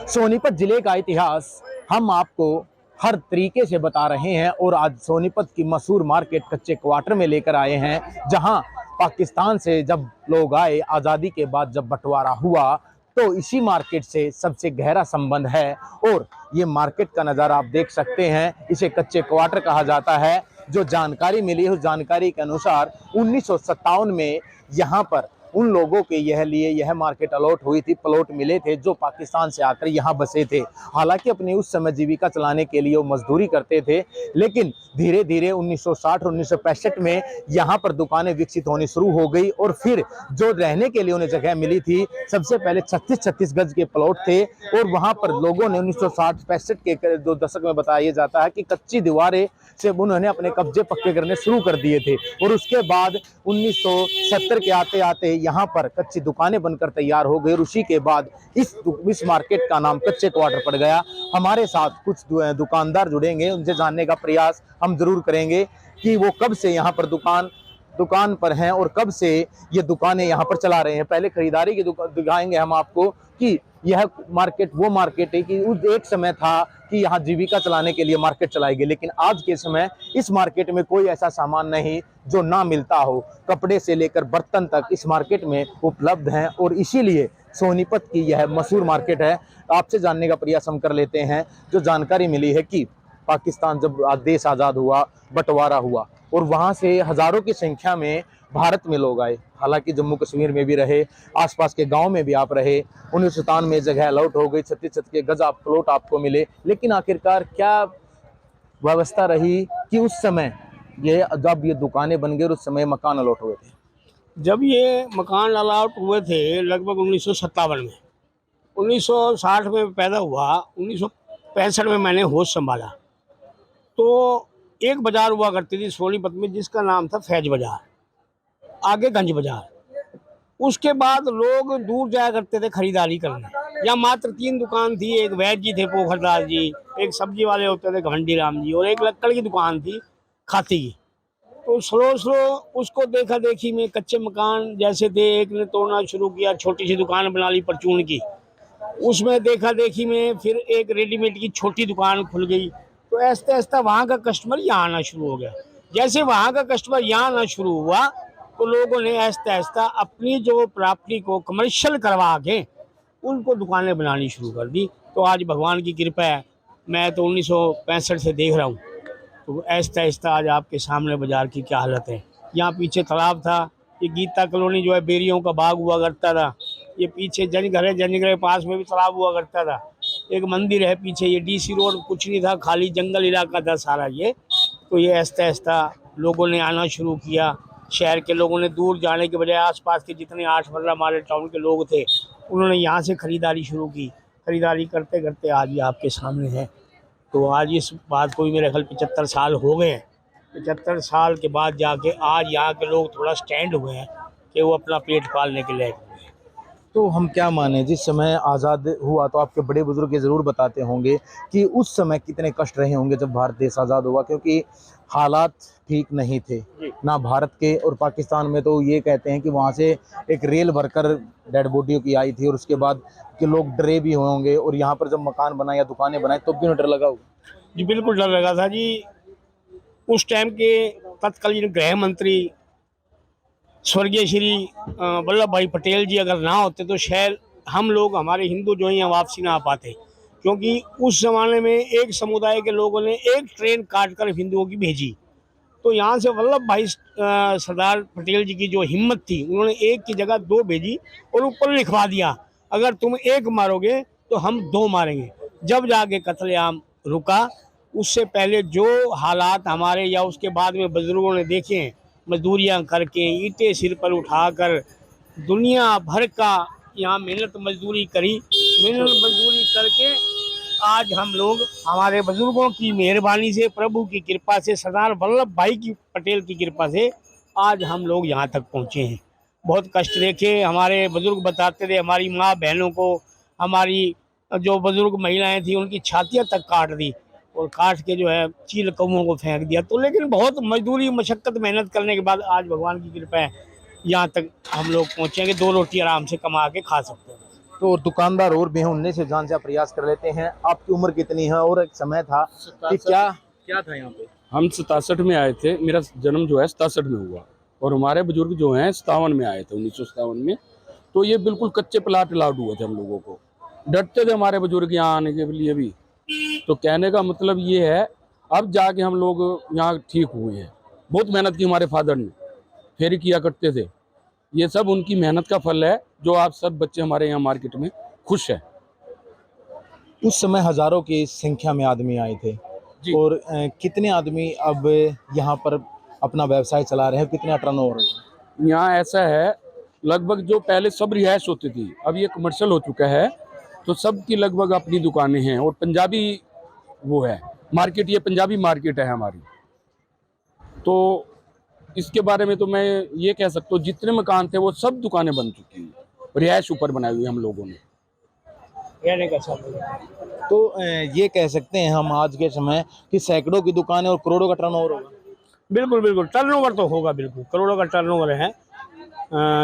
सोनीपत जिले का इतिहास हम आपको हर तरीके से बता रहे हैं और आज सोनीपत की मशहूर मार्केट कच्चे क्वार्टर में लेकर आए हैं, जहां पाकिस्तान से जब लोग आए, आज़ादी के बाद जब बंटवारा हुआ तो इसी मार्केट से सबसे गहरा संबंध है। और ये मार्केट का नज़ारा आप देख सकते हैं, इसे कच्चे क्वार्टर कहा जाता है। जो जानकारी मिली है उस जानकारी के अनुसार 1957 में यहाँ पर उन लोगों के यह मार्केट अलॉट हुई थी, प्लॉट मिले थे जो पाकिस्तान से आकर यहाँ बसे थे। हालांकि अपनी उस समय जीविका चलाने के लिए वो मजदूरी करते थे, लेकिन धीरे धीरे 1960 और 1965 में यहाँ पर दुकानें विकसित होनी शुरू हो गई और फिर जो रहने के लिए उन्हें जगह मिली थी, सबसे पहले 36-36 गज के प्लॉट थे और वहाँ पर लोगों ने 1960-65 के दो दशक में बताया जाता है कि कच्ची दीवारें से उन्होंने अपने कब्जे पक्के करने शुरू कर दिए थे। और उसके बाद 1970 के आते आते यहाँ पर कच्ची दुकानें बनकर तैयार हो गई और उसी के बाद इस मार्केट का नाम कच्चे क्वार्टर पड़ गया। हमारे साथ कुछ दुकानदार जुड़ेंगे, उनसे जानने का प्रयास हम जरूर करेंगे कि वो कब से यहाँ पर दुकान पर हैं और कब से ये दुकानें यहाँ पर चला रहे हैं। पहले खरीदारी की दिखाएंगे हम आपको कि यह मार्केट वो मार्केट है कि उस एक समय था कि यहाँ जीविका चलाने के लिए मार्केट चलाई गई, लेकिन आज के समय इस मार्केट में कोई ऐसा सामान नहीं जो ना मिलता हो। कपड़े से लेकर बर्तन तक इस मार्केट में उपलब्ध हैं और इसीलिए सोनीपत की यह मशहूर मार्केट है। आपसे जानने का प्रयास हम कर लेते हैं। जो जानकारी मिली है कि पाकिस्तान जब देश आज़ाद हुआ, बंटवारा हुआ और वहाँ से हज़ारों की संख्या में भारत में लोग आए। हालांकि जम्मू कश्मीर में भी रहे, आसपास के गांव में भी आप रहे। 1957 में जगह अलॉट हो गई, 36 के गज आप प्लॉट आपको मिले, लेकिन आखिरकार क्या व्यवस्था रही कि उस समय जब ये दुकानें बन गई और उस समय मकान अलॉट हुए थे? जब ये मकान अलॉट हुए थे लगभग 1957 में, 1960 में पैदा हुआ, 1965 में मैंने होश संभाला तो एक बाज़ार हुआ करती थी सोनीपत में जिसका नाम था फैज बाज़ार, आगे गंज बाज़ार। उसके बाद लोग दूर जाया करते थे खरीदारी करने। यहाँ मात्र 3 दुकान थी, एक वैद जी थे पोखरदास जी, एक सब्जी वाले होते थे घंटी राम जी और एक लक्कड़ की दुकान थी खाती की। तो स्लो उसको देखा देखी में कच्चे मकान जैसे थे, एक ने तोड़ना शुरू किया, छोटी सी दुकान बना ली परचून की। उसमें देखा देखी में फिर एक रेडीमेड की छोटी दुकान खुल गई। तो ऐसा ऐसा वहाँ का कस्टमर यहाँ आना शुरू हो गया। जैसे वहाँ का कस्टमर यहाँ आना शुरू हुआ तो लोगों ने ऐसा ऐसा अपनी जो प्रॉपर्टी को कमर्शियल करवा के उनको दुकानें बनानी शुरू कर दी। तो आज भगवान की कृपा है, मैं तो 1965 से देख रहा हूँ। तो ऐसा ऐसा आज आपके सामने बाजार की क्या हालत है। यहाँ पीछे तालाब था, ये गीता कॉलोनी जो है बेरियों का बाग हुआ करता था। ये पीछे जंजघर है, जंजघर के पास में भी तालाब हुआ करता था। एक मंदिर है पीछे, ये डीसी रोड कुछ नहीं था, खाली जंगल इलाका था सारा ये। तो ये ऐसा ऐसा लोगों ने आना शुरू किया। शहर के लोगों ने दूर जाने के बजाय आसपास के जितने 8 हमारे टाउन के लोग थे उन्होंने यहाँ से ख़रीदारी शुरू की। ख़रीदारी करते करते आज ये आपके सामने है। तो आज इस बात को भी मेरे ख्याल 75 साल हो गए हैं। 75 साल के बाद जाके आज यहाँ के लोग थोड़ा स्टैंड हुए हैं कि वो अपना पेट पालने के लिए। तो हम क्या माने, जिस समय आज़ाद हुआ तो आपके बड़े बुजुर्ग ये ज़रूर बताते होंगे कि उस समय कितने कष्ट रहे होंगे जब भारत देश आज़ाद हुआ, क्योंकि हालात ठीक नहीं थे ना भारत के। और पाकिस्तान में तो ये कहते हैं कि वहाँ से एक रेल भरकर डेड बॉडियों की आई थी और उसके बाद के लोग डरे भी होंगे। और यहाँ पर जब मकान बनाए या दुकानें बनाए तो भी उन्हें डर लगा होगा। जी बिल्कुल डर लगा था जी। उस टाइम के तत्कालीन गृह मंत्री स्वर्गीय श्री वल्लभ भाई पटेल जी अगर ना होते तो शायद हम लोग, हमारे हिंदू जो हैं वापसी ना आ पाते। क्योंकि उस ज़माने में एक समुदाय के लोगों ने एक ट्रेन काट कर हिंदुओं की भेजी। तो यहाँ से वल्लभ भाई सरदार पटेल जी की जो हिम्मत थी, उन्होंने एक की जगह 2 भेजी और ऊपर लिखवा दिया अगर तुम एक मारोगे तो हम 2 मारेंगे। जब जाके कत्लेआम रुका। उससे पहले जो हालात हमारे या उसके बाद में बुजुर्गों ने देखे हैं, मजदूरियां करके ईंटें सिर पर उठाकर दुनिया भर का यहाँ मेहनत मजदूरी करी। मेहनत मजदूरी करके आज हम लोग हमारे बुजुर्गों की मेहरबानी से, प्रभु की कृपा से, सरदार वल्लभ भाई की पटेल की कृपा से आज हम लोग यहाँ तक पहुँचे हैं। बहुत कष्ट देखे, हमारे बुजुर्ग बताते थे हमारी माँ बहनों को, हमारी जो बुजुर्ग महिलाएं थी उनकी छातियाँ तक काट दी और काट के जो है चील कौओं को फेंक दिया। तो लेकिन बहुत मजदूरी मशक्क़त मेहनत करने के बाद आज भगवान की कृपा है यहाँ तक हम लोग पहुँचेंगे, 2 रोटी आराम से कमा के खा सकते हैं। तो दुकानदार और भी हैं, उनने से जानने का प्रयास कर लेते हैं। आपकी उम्र कितनी है और एक समय था कि क्या क्या था यहाँ पे? हम 67 में आए थे। मेरा जन्म जो है 67 में हुआ और हमारे बुजुर्ग जो हैं 57 में आए थे, 1957 में। तो ये बिल्कुल कच्चे प्लाट अलाउड हुए थे हम लोगों को। डरते थे हमारे बुजुर्ग यहाँ आने के लिए भी। तो कहने का मतलब ये है, अब जाके हम लोग यहाँ ठीक हुए हैं। बहुत मेहनत की हमारे फादर ने, फेरी किया करते थे। ये सब उनकी मेहनत का फल है, जो आप सब बच्चे हमारे यहाँ मार्केट में खुश है। उस समय हजारों की संख्या में आदमी आए थे जी। और कितने आदमी अब यहाँ पर अपना व्यवसाय चला रहे हैं, कितना टर्नओवर है? यहाँ ऐसा है, लगभग जो पहले सब रिहायश होती थी, अब ये कमर्शियल हो चुका है। तो सबकी लगभग अपनी दुकानें हैं और पंजाबी वो है मार्केट, ये पंजाबी मार्केट है हमारी। तो इसके बारे में तो मैं ये कह सकता हूँ, जितने मकान थे वो सब दुकानें बन चुकी हैं, रिहायश ऊपर बनाई हुई हम लोगों ने। रहने का साधन। तो ये कह सकते हैं हम आज के समय कि सैकड़ों की दुकानें और करोड़ों का टर्नओवर होगा। बिल्कुल बिल्कुल, टर्नओवर तो होगा, बिल्कुल करोड़ों का टर्नओवर है।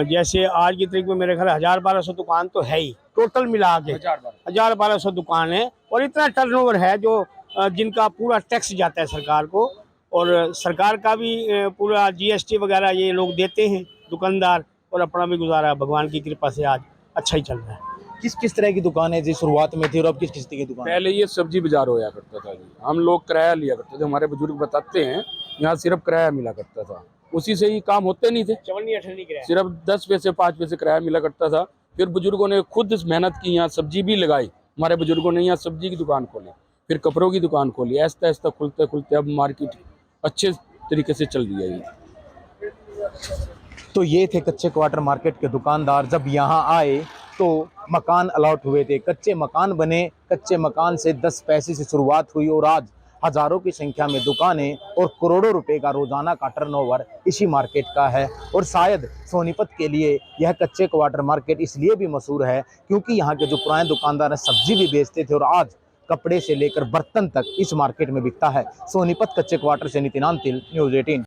जैसे आज की तारीख में मेरे ख्याल 1000-1200 दुकान तो है ही, टोटल मिला के 1000-1200 दुकान है। और इतना टर्नओवर है जो जिनका पूरा टैक्स जाता है सरकार को, और सरकार का भी पूरा जीएसटी वगैरह ये लोग देते हैं दुकानदार, और अपना भी गुजारा भगवान की कृपा से आज अच्छा ही चल रहा है। किस किस तरह की दुकानें जी शुरुआत में थी और अब किस किस तरह की दुकान? पहले ये सब्जी बाजार होया करता था जी, हम लोग किराया लिया करते थे। हमारे बुजुर्ग बताते हैं यहाँ सिर्फ किराया मिला करता था, उसी से ही काम होते नहीं थे। 54-58 किराया, सिर्फ 10 पैसे 5 पैसे किराया मिला करता था। फिर बुजुर्गों ने खुद मेहनत की, यहाँ सब्जी भी लगाई। हमारे बुजुर्गों ने यहाँ सब्जी की दुकान खोली, फिर कपड़ों की दुकान खोली। ऐसा ऐसा खुलते खुलते अब मार्केट अच्छे तरीके से चल रही है ये। तो ये थे कच्चे क्वार्टर मार्केट के दुकानदार। जब यहाँ आए तो मकान अलॉट हुए थे, कच्चे मकान बने, कच्चे मकान से 10 पैसे से शुरुआत हुई और आज हजारों की संख्या में दुकानें और करोड़ों रुपए का रोजाना का टर्नओवर इसी मार्केट का है। और शायद सोनीपत के लिए यह कच्चे क्वार्टर मार्केट इसलिए भी मशहूर है क्योंकि यहाँ के जो पुराने दुकानदार हैं सब्जी भी बेचते थे और आज कपड़े से लेकर बर्तन तक इस मार्केट में बिकता है। सोनीपत कच्चे क्वार्टर से नितिन अंतिल, न्यूज़ 18।